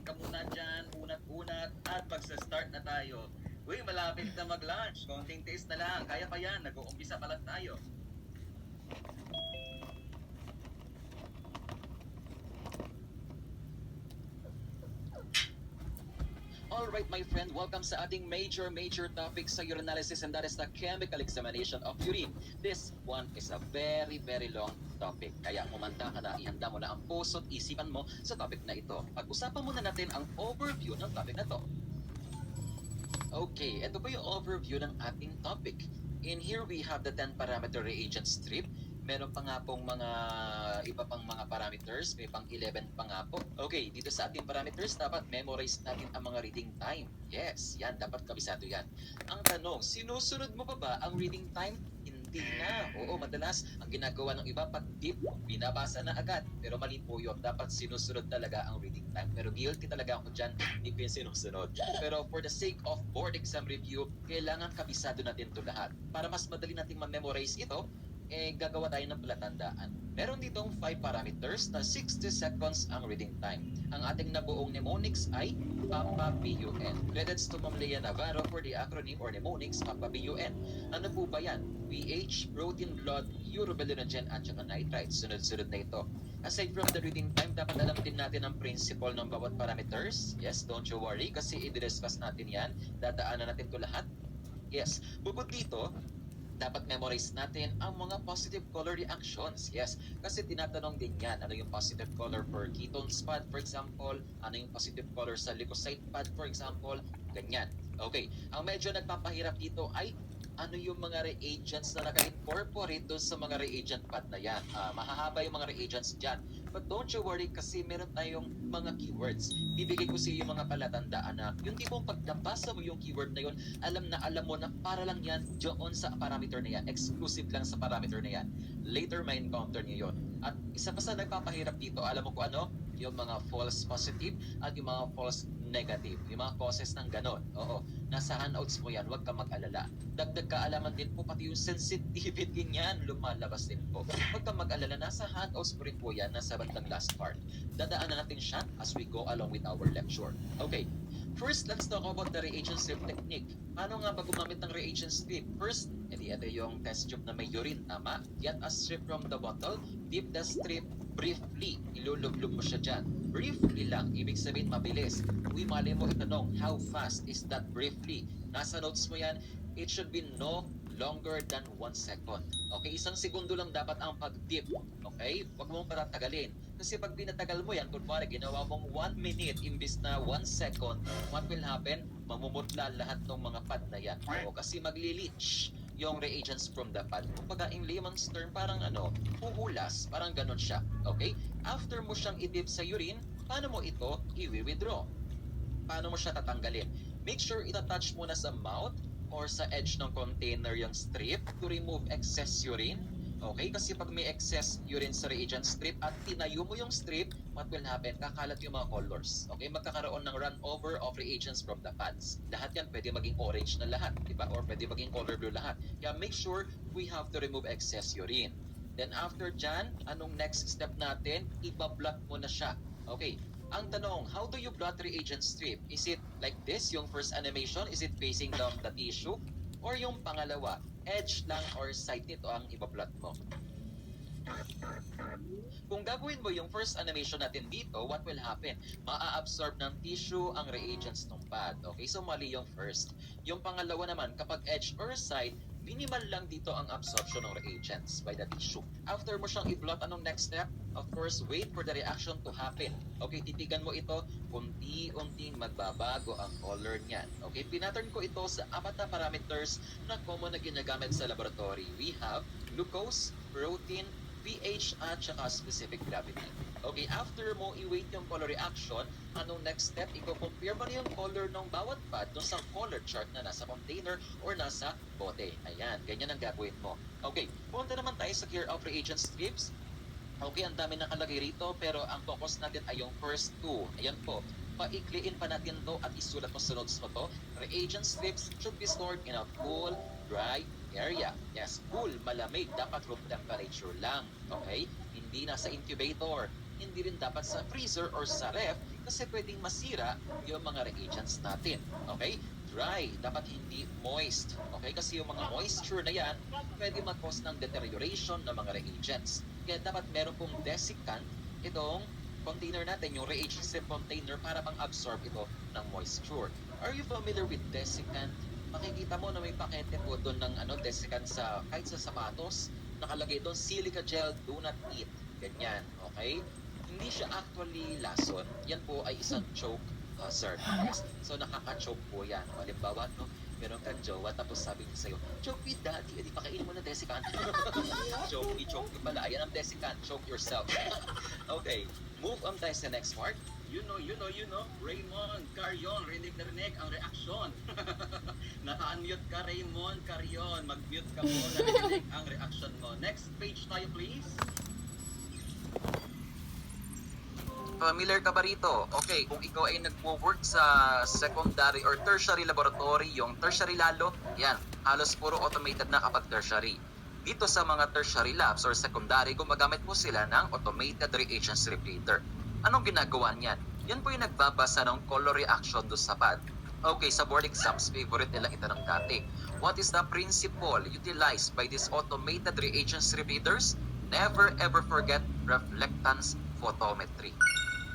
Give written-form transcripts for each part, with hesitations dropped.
ka muna dyan, unat-unat, at magsa-start na tayo. Uy, malapit na mag-lunch. Konting taste na lang. Kaya pa yan. Nag-uumpisa pa lang tayo. Alright, my friend, welcome sa ating major topic sa urinalysis, and that is the chemical examination of urine. This one is a very long topic. Kaya kumanta ka na, ihanda mo na ang puso at isipan mo sa topic na ito. Pag-usapan muna natin ang overview ng topic na to. Okay, ito po yung overview ng ating topic. In here, we have the 10-parameter reagent strip. Meron pa nga pong mga iba pang mga parameters, may pang 11 pa nga po. Okay, dito sa ating parameters, dapat memorize natin ang mga reading time. Yes, yan, dapat kabisado yan. Ang tanong, sinusunod mo pa ba ang reading time? Hindi na. Oo, madalas, ang ginagawa ng iba, pag deep, binabasa na agad. Pero mali po yun, dapat sinusunod talaga ang reading time. Pero guilty talaga ako dyan, hindi ko yung sinusunod. Pero for the sake of board exam review, kailangan kabisado natin ito lahat. Para mas madali nating ma-memorize ito, gagawa tayo ng palatandaan. Meron ditong 5 parameters na 60 seconds ang reading time. Ang ating nabuong mnemonics ay PAPA-BUN. Credits to Ma'am Lea Navarro for the acronym or mnemonics PAPA-BUN. Ano po ba yan? pH, protein, blood, urobilinogen at saka nitrite. Sunod-sunod na ito. Aside from the reading time, dapat alam din natin ang principle ng bawat parameters. Yes, don't you worry kasi i-discuss natin yan. Dadaanan natin ito lahat. Yes, bukod dito, dapat memorize natin ang mga positive color reactions. Yes, kasi tinatanong din yan, ano yung positive color for ketones pad, for example, ano yung positive color sa leukocyte pad, for example, ganyan. Okay, ang medyo nagpapahirap dito ay ano yung mga reagents na naka-incorporate doon sa mga reagent pad na yan. Mahahaba yung mga reagents dyan. But don't you worry kasi meron tayong mga keywords. Bibigay ko sa iyo yung mga palatandaan na yung tipong pag nabasa mo yung keyword na yun, alam mo na para lang yan doon sa parameter na yan. Exclusive lang sa parameter na yan. Later may encounter niyo yun. At isa pa sa nagpapahirap dito, alam mo kung ano? Yung mga false positive at yung mga false negative. Yung mga causes ng ganon. Oo, nasa handouts mo yan, huwag ka mag-alala. Dagdag kaalaman din po, pati yung sensitivity niyan, lumalabas din po. Huwag ka mag-alala, nasa handouts mo rin po yan, nasa bandang last part. Dadaanan natin siya as we go along with our lecture. Okay, first, let's talk about the reagent strip technique. Paano nga ba gumamit ng reagent strip? First, ito yung test tube na may urine, tama? Get a strip from the bottle, dip the strip briefly. Ilulublog mo siya dyan. Briefly lang, ibig sabihin mabilis. Uy, mali mo itanong, how fast is that briefly? Nasa notes mo yan, it should be no longer than 1 second. Okay, 1 segundo lang dapat ang pag-dip. Okay, huwag mong patatagalin. Kasi pag pinatagal mo yan, kunwari ginawa mong 1 minute imbis na 1 second, what will happen? Mamumutla lahat ng mga pad na yan. O kasi magli-leach yung reagents from the pad. Kumbaga, in layman's term, parang huhulas, parang ganon siya. Okay? After mo siyang i-dip sa urine, paano mo ito i-withdraw? Paano mo siya tatanggalin? Make sure itatouch mo na sa mouth or sa edge ng container yung strip to remove excess urine. Okay? Kasi pag may excess urine sa reagent strip at tinayo mo yung strip, what will happen? Kakalat yung mga colors. Okay? Magkakaroon ng runover of reagents from the pads. Lahat yan pwede maging orange na lahat, di ba? Or pwede maging color blue lahat. Kaya make sure we have to remove excess urine. Then after dyan, anong next step natin? Iba-blot mo na siya. Okay. Ang tanong, how do you blot reagent strip? Is it like this, yung first animation? Is it facing down the tissue? Or yung pangalawa, edge lang or side nito ang iba-blot mo? Kung gagawin mo yung first animation natin dito, what will happen? Maa-absorb ng tissue ang reagents ng pad. Okay, so mali yung first. Yung pangalawa naman, kapag edge or side, minimal lang dito ang absorption ng reagents by the tissue. After mo siyang i-blot, anong next step? Of course, wait for the reaction to happen. Okay, titigan mo ito, unti-unting magbabago ang color niyan. Okay, pinattern ko ito sa 4 na parameters na common na ginagamit sa laboratory. We have glucose, protein, pH at saka specific gravity. Okay, after mo i-weight yung color reaction, anong next step? I-compare mo na yung color ng bawat pad dun sa color chart na nasa container or nasa bote. Ayan, ganyan ang gagawin mo. Okay, punta naman tayo sa clear of reagent strips. Okay, ang dami nakalagay rito pero ang focus natin ay yung first 2. Ayan po, paikliin pa natin to at isulat mo sa notes mo to. Reagent strips should be stored in a cool, dry area. Yes, cool, malamig, dapat room temperature lang. Okay? Hindi nasa incubator. Hindi rin dapat sa freezer or sa ref kasi pwedeng masira yung mga reagents natin. Okay? Dry, dapat hindi moist. Okay? Kasi yung mga moisture na yan, pwede mag-cause ng deterioration ng mga reagents. Kaya dapat meron pong desiccant itong container natin, yung reagent strip container para pang-absorb ito ng moisture. Are you familiar with desiccant? Makikita mo na may pakete po doon ng desiccant sa kahit sa sapatos, nakalagay doon silica gel, do not eat. Ganyan, okay? Hindi siya actually lason. Yan po ay isang choke hazard. So nakaka-choke po yan. Halimbawa, meron kang jowa tapos sabi niya sa'yo, choke me daddy, edi pakainin mo na desiccant. choke me pala. Ayan ang desiccant. Choke yourself. Okay, move on tayo sa next part. You know, Raymond, Carion, rinig na rinig ang reaksyon. Naka-unmute ka, Raymond, Carion. Mag-mute ka mo, narinig ang reaction mo. Next page tayo, please. Familiar ka ba rito? Okay, kung ikaw ay nagwo-work sa secondary or tertiary laboratory, yung tertiary lalo, yan, halos puro automated na kapag tertiary. Dito sa mga tertiary labs or secondary, gumagamit po sila ng automated reagent strip reader. Anong ginagawa niyan? Yan po yung nagbabasa ng color reaction doon sa pad. Okay, sa board exams, favorite nila itanong dati. What is the principle utilized by these automated reagent strip readers? Never ever forget reflectance photometry.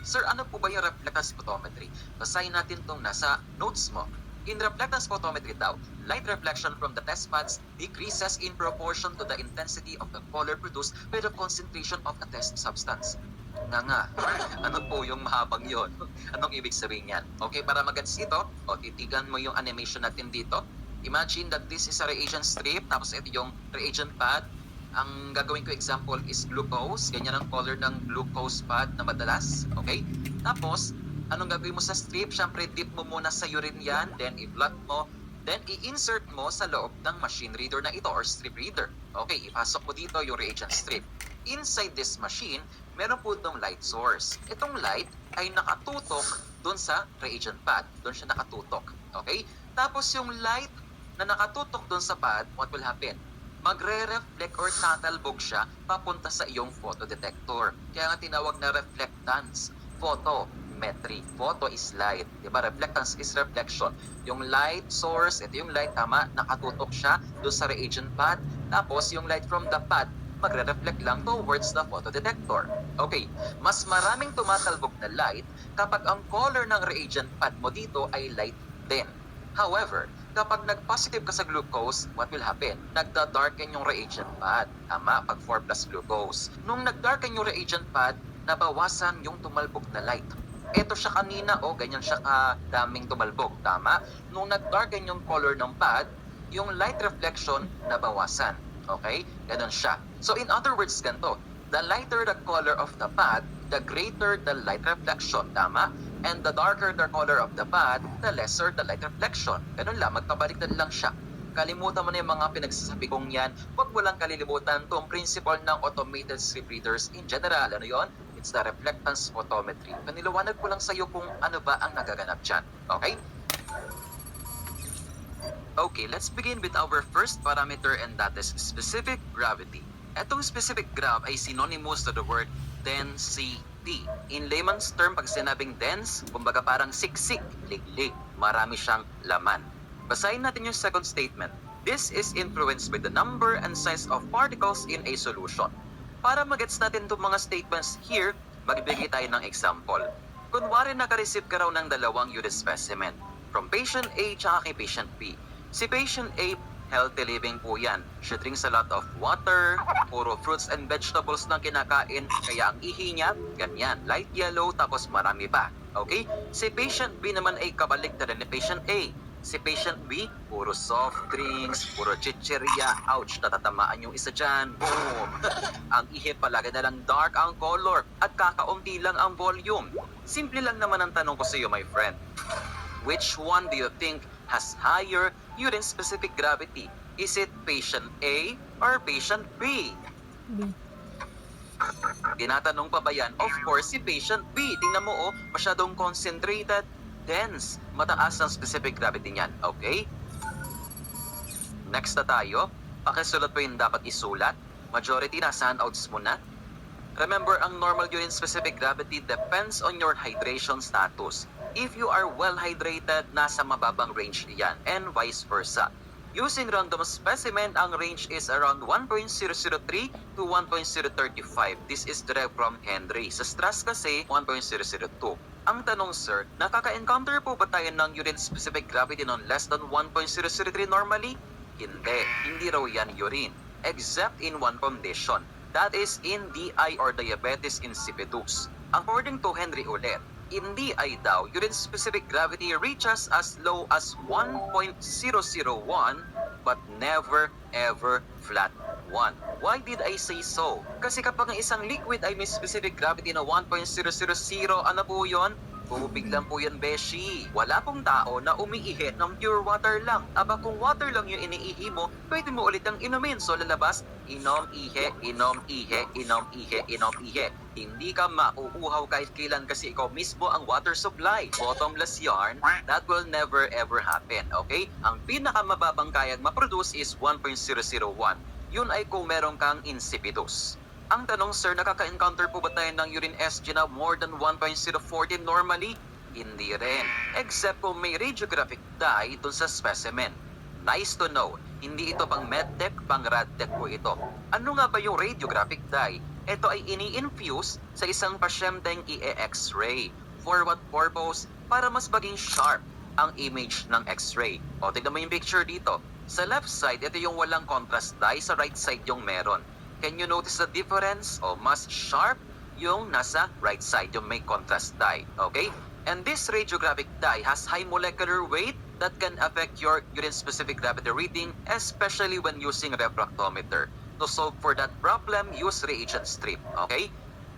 Sir, ano po ba yung reflectance photometry? Basahin natin tong nasa notes mo. In reflectance photometry daw, light reflection from the test pads decreases in proportion to the intensity of the color produced by the concentration of a test substance. Nga. Ano po yung mahabang yon? Anong ibig sabihin yan? Okay, para magets ito, titigan mo yung animation natin dito. Imagine that this is a reagent strip, tapos ito yung reagent pad. Ang gagawin ko example is glucose. Ganyan ang color ng glucose pad na madalas. Okay? Tapos, anong gagawin mo sa strip? Siyempre, dip mo muna sa urine yan, then i-blot mo, then i-insert mo sa loob ng machine reader na ito or strip reader. Okay, ipasok mo dito yung reagent strip. Inside this machine, meron po itong light source. Itong light ay nakatutok doon sa reagent pad. Doon siya nakatutok. Okay? Tapos yung light na nakatutok doon sa pad, what will happen? Magre-reflect or tatalbog siya papunta sa iyong photodetector. Kaya nga tinawag na reflectance. Photometry. Photo is light. Diba? Reflectance is reflection. Yung light source, ito yung light, tama, nakatutok siya doon sa reagent pad. Tapos yung light from the pad, magre-reflect lang towards the photodetector. Okay, mas maraming tumatalbog na light kapag ang color ng reagent pad mo dito ay light din. However, kapag nag-positive ka sa glucose, what will happen? Nagda-darken yung reagent pad. Tama, pag 4 plus glucose. Nung nag-darken yung reagent pad, nabawasan yung tumalbog na light. Ito siya kanina, ganyan siya kadaming tumalbog. Tama? Nung nag-darken yung color ng pad, yung light reflection nabawasan. Okay? Ganon siya. So in other words, ganito, the lighter the color of the pad, the greater the light reflection. Tama? And the darker the color of the pad, the lesser the light reflection. Ganun lang, magpabaliktad lang siya. Kalimutan mo na yung mga pinagsasabi kong yan. Huwag mo lang kalilimutan itong principle ng automated strip readers in general. Ano yon? It's the reflectance photometry. Panilawanag ko lang sa iyo kung ano ba ang nagaganap dyan. Okay? Okay, let's begin with our first parameter and that is specific gravity. Etong specific grav ay synonymous to the word density. In layman's term, pag sinabing dense, kumbaga parang siksik, liglig, marami siyang laman. Basahin natin yung second statement. This is influenced by the number and size of particles in a solution. Para magets natin itong mga statements here, magbigay tayo ng example. Kunwari naka-receive ka raw ng dalawang urine specimen from patient A tsaka kay patient B. Si patient A, healthy living po yan. She drinks a lot of water, puro fruits and vegetables lang kinakain, kaya ang ihi niya, ganyan, light yellow, tapos marami pa. Okay? Si patient B naman ay kabaliktaran ni patient A. Si patient B, puro soft drinks, puro chicheria, ouch, natatamaan yung isa dyan, boom. Ang ihi palagi na lang dark ang color at kakaunti lang ang volume. Simple lang naman ang tanong ko sa iyo, my friend. Which one do you think has higher urine-specific gravity? Is it patient A or patient B? B. Tinatanong pa ba yan? Of course, si patient B. Tingnan mo, masyadong concentrated, dense. Mataas ang specific gravity niyan. Okay? Next na tayo. Pakisulat po yung dapat isulat. Majority nasa handouts mo na. Remember, ang normal urine specific gravity depends on your hydration status. If you are well hydrated, nasa mababang range yan, and vice versa. Using random specimen, ang range is around 1.003 to 1.035. This is derived from Henry. Sa stress kasi, 1.002. Ang tanong, sir, nakaka-encounter po ba tayo ng urine-specific gravity non less than 1.003 normally? Hindi raw yan urine. Except in one condition. That is in DI or diabetes insipidus. According to Henry ulit, in DI daw, urine-specific gravity reaches as low as 1.001 but never ever flat 1. Why did I say so? Kasi kapag ang isang liquid ay may specific gravity na 1.000, ano po yun? Tubig lang po yan, beshi. Wala pong tao na umiihi ng pure water lang. Aba kung water lang yung iniihi mo, pwede mo ulit ang inumin. So lalabas, inom, ihe, inom, ihe, inom, ihe, inom, ihe. Hindi ka mauuhaw kahit kailan kasi ikaw mismo ang water supply. Bottomless yarn, that will never ever happen, okay? Ang pinakamababang kayang maproduce is 1.001. Yun ay kung meron kang insipidus. Ang tanong, sir, nakaka-encounter po ba tayo ng urine SG na more than 1.014 normally? Hindi rin. Except kung may radiographic dye dun sa specimen. Nice to know. Hindi ito pang medtech, pang radtech po ito. Ano nga ba yung radiographic dye? Ito ay ini-infuse sa isang pasyenteng i-X-ray. For what purpose? Para mas maging sharp ang image ng X-ray. O, tignan mo yung picture dito. Sa left side, ito yung walang contrast dye. Sa right side yung meron. Can you notice the difference? O, mas sharp yung nasa right side, yung may contrast dye. Okay? And this radiographic dye has high molecular weight that can affect your urine-specific gravity reading, especially when using refractometer. To solve for that problem, use reagent strip. Okay?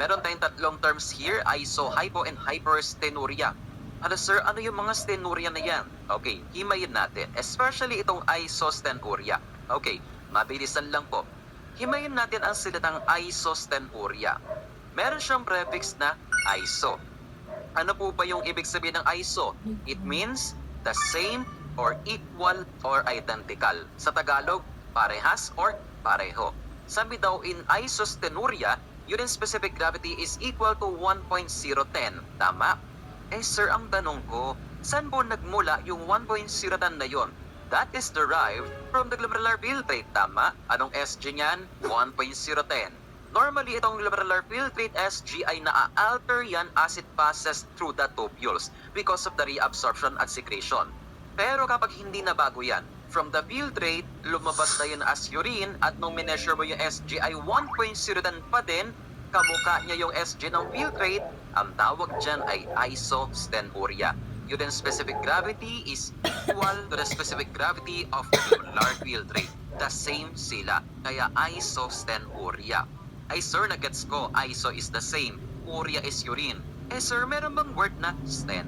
Meron tayong tatlong terms here, iso, hypo, and hyperstenuria. Ano sir, ano yung mga stenuria na yan? Okay, himayin natin. Especially itong isostenuria. Okay, mabilisan lang po. Himayin natin ang salitang isostenuria. Meron siyang prefix na iso. Ano po ba yung ibig sabihin ng iso? It means the same or equal or identical. Sa Tagalog, parehas or pareho. Sabi daw in isostenuria, urine-specific gravity is equal to 1.010. Tama? Eh sir, ang tanong ko, saan po nagmula yung 1.010 na yon? That is derived from the glomerular filtrate. Tama? Anong SG niyan? 1.010. Normally, itong glomerular filtrate SG ay naa-alter yan as it passes through the tubules because of the reabsorption at secretion. Pero kapag hindi na bago yan, from the filtrate, lumabas na yun as urine at nung mineasure mo yung SG ay 1.010 pa din, kamukha niya yung SG ng filtrate, ang tawag dyan ay isostenuria. Urine-specific gravity is equal to the specific gravity of the glomerular filtrate. The same sila, kaya isostenuria. Ay sir, nagets ko, iso is the same, urea is urine. Eh sir, meron bang word na sten?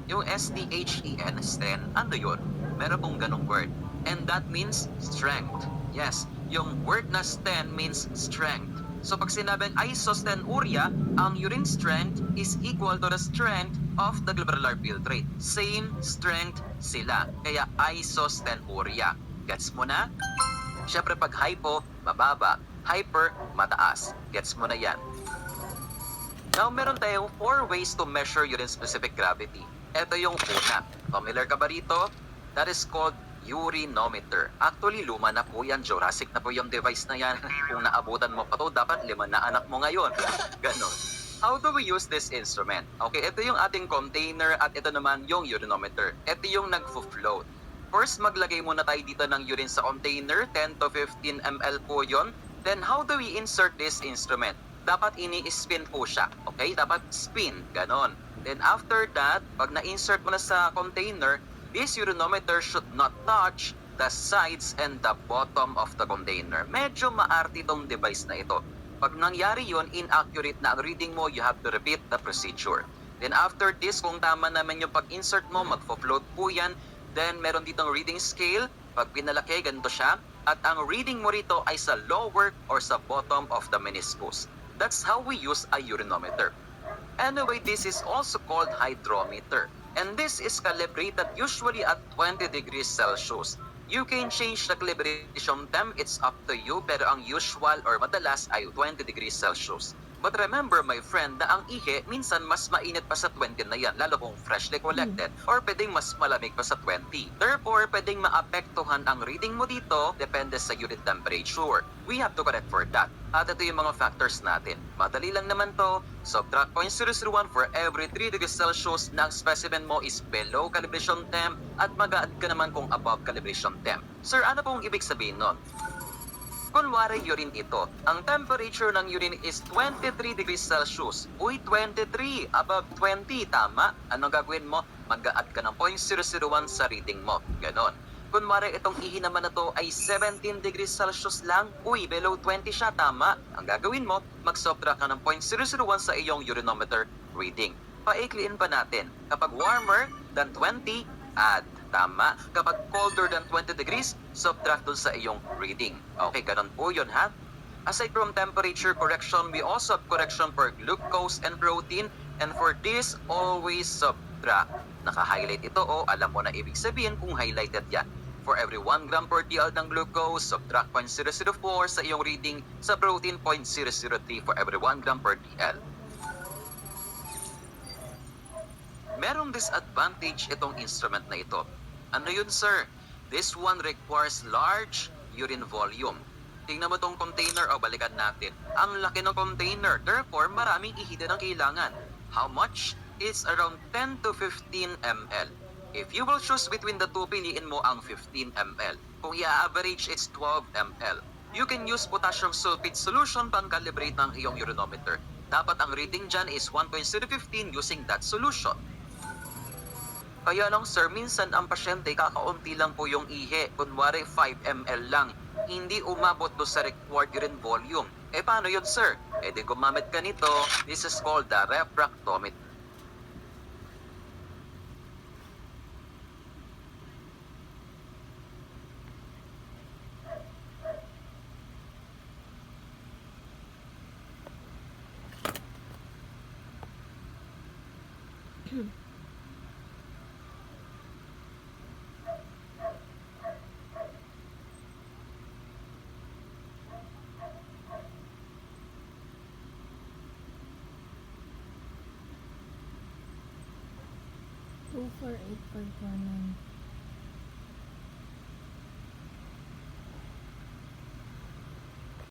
Yung S-T-H-E-N, sten, ano yun? Meron pong ganong word. And that means strength. Yes, yung word na sten means strength. So pag sinabing isostenuria, ang urine strength is equal to the strength of the glomerular filtrate. Same strength sila, kaya isostenuria. Gets mo na? Siyempre pag hypo, mababa. Hyper, mataas. Gets mo na yan. Now, meron tayong 4 ways to measure urine-specific gravity. Ito yung una. Familiar ka ba rito? That is called urinometer. Actually, luma na po yan. Jurassic na po yung device na yan. Kung naabutan mo pa to, dapat 5 na anak mo ngayon. Ganon. How do we use this instrument? Okay, ito yung ating container at ito naman yung urinometer. Ito yung nagfo-float. First, maglagay muna tayo dito ng urine sa container. 10 to 15 ml po yon. Then, how do we insert this instrument? Dapat ini-spin po siya. Okay? Dapat spin. Ganon. Then, after that, pag na-insert mo na sa container, this urinometer should not touch the sides and the bottom of the container. Medyo maarte itong device na ito. Pag nangyari yun, inaccurate na ang reading mo, you have to repeat the procedure. Then, after this, kung tama naman yung pag-insert mo, magfo-float po yan. Then, meron ditong reading scale. Pag pinalaki, ganito siya. At ang reading mo rito ay sa lower or sa bottom of the meniscus. That's how we use a urinometer. Anyway, this is also called hydrometer. And this is calibrated usually at 20 degrees Celsius. You can change the calibration temp, it's up to you. Pero ang usual or madalas ay 20 degrees Celsius. But remember my friend na ang ihi minsan mas mainit pa sa 20 na yan lalo kung freshly collected or pwedeng mas malamig pa sa 20. Therefore, pwedeng maapektuhan ang reading mo dito depende sa urine temperature. We have to correct for that. At ito yung mga factors natin. Madali lang naman to. Subtract 0.001 for every 3 degrees Celsius na ang specimen mo is below calibration temp at mag-a-add ka naman kung above calibration temp. Sir, ano pong ibig sabihin nun? Kunwari urine ito. Ang temperature ng urine is 23 degrees Celsius. Uy, 23! Above 20, tama? Anong gagawin mo? Mag-a-add ka ng 0.001 sa reading mo. Ganon. Kunwari itong ihi naman na to ay 17 degrees Celsius lang. Uy, below 20 siya, tama? Ang gagawin mo, mag-subtract ka ng 0.001 sa iyong urinometer reading. Paikliin pa natin. Kapag warmer than 20, add. Tama. Kapag colder than 20 degrees, subtract dun sa iyong reading. Okay, ganun po yun ha. Aside from temperature correction, we also have correction for glucose and protein. And for this, always subtract. Naka-highlight ito o alam mo na ibig sabihin kung highlighted yan. For every 1 gram per DL ng glucose, subtract 0.004 sa iyong reading. Sa protein, 0.003 for every 1 gram per DL. Merong disadvantage itong instrument na ito. Ano yun, sir? This one requires large urine volume. Tingnan mo tong container o balikan natin. Ang laki ng container, therefore maraming ihida ng kailangan. How much? It's around 10 to 15 ml. If you will choose between the two, piliin mo ang 15 ml. Kung i-average, it's 12 ml. You can use potassium sulfate solution pang-calibrate ng iyong urinometer. Dapat ang reading dyan is 1.015 using that solution. Kaya lang sir, minsan ang pasyente kakaunti lang po yung ihi, kunwari 5 ml lang. Hindi umabot do sa required urine volume. Eh paano yun sir? Eh di gumamit ka nito. This is called the refractometer. Two four eight five one nine.